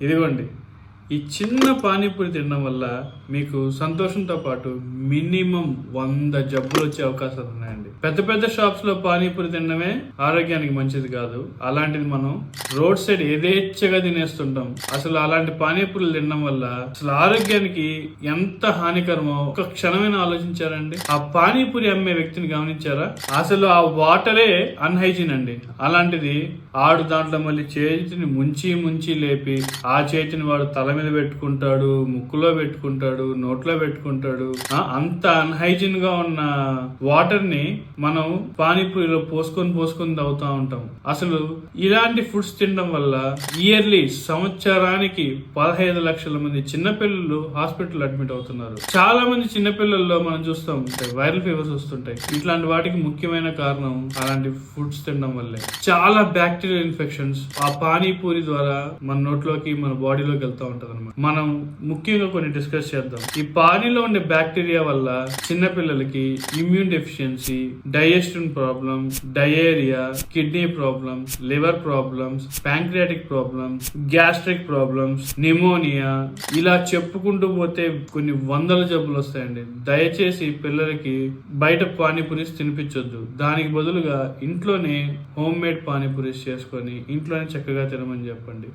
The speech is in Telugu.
ఇదిగోండి, ఈ చిన్న పానీపూరి తినడం వల్ల మీకు సంతోషంతో పాటు మినిమం 100 జబ్బులు వచ్చే అవకాశాలు ఉన్నాయండి. పెద్ద పెద్ద షాప్స్ లో పానీపూరి తినడమే ఆరోగ్యానికి మంచిది కాదు. అలాంటిది మనం రోడ్ సైడ్ యథేచ్ఛగా తినేస్తుంటాం. అసలు అలాంటి పానీపూరీలు తినడం వల్ల అసలు ఆరోగ్యానికి ఎంత హానికరమో ఒక క్షణమైన ఆలోచించారండి? ఆ పానీపూరి అమ్మే వ్యక్తిని గమనించారా? అసలు ఆ వాటరే అన్హైజీన్ అండి. అలాంటిది ఆడు దాంట్లో మళ్ళీ చేతిని ముంచి లేపి ఆ చేతిని వాడు తల మీద పెట్టుకుంటాడు, ముక్కులో పెట్టుకుంటాడు, నోట్లో పెట్టుకుంటాడు. అంత అన్హైజీన్ గా ఉన్న వాటర్ ని మనం పానీపూరిలో పోసుకొని తాగుతా ఉంటాం. అసలు ఇలాంటి ఫుడ్స్ తినడం వల్ల ఇయర్లీ సంవత్సరానికి 15 లక్షల మంది చిన్నపిల్లలు హాస్పిటల్ అడ్మిట్ అవుతున్నారు. చాలా మంది చిన్నపిల్లల్లో మనం చూస్తూ ఉంటాయి వైరల్ ఫీవర్స్ వస్తుంటాయి. ఇట్లాంటి వాటికి ముఖ్యమైన కారణం అలాంటి ఫుడ్స్ తినడం వల్లే. చాలా బ్యాక్టీరియల్ ఇన్ఫెక్షన్స్ ఆ పానీపూరి ద్వారా మన నోట్లోకి మన బాడీలోకి వెళ్తా ఉంటది అనమాట. మనం ముఖ్యంగా కొన్ని డిస్కస్ చేద్దాం. ఈ పానీలో ఉండే బ్యాక్టీరియా వల్ల చిన్నపిల్లలకి immune deficiency, digestion problems, diarrhoea, kidney problems, liver problems, pancreatic problems, gastric problems, pneumonia, ఇలా చెప్పుకుంటూ పోతే కొన్ని వందల జబ్బులు వస్తాయండి. దయచేసి పిల్లలకి బయట పానీపూరీస్ తినిపించొద్దు. దానికి బదులుగా ఇంట్లోనే హోమ్ మేడ్ పానీపూరీస్ చేసుకొని ఇంట్లోనే చక్కగా తినమని చెప్పండి.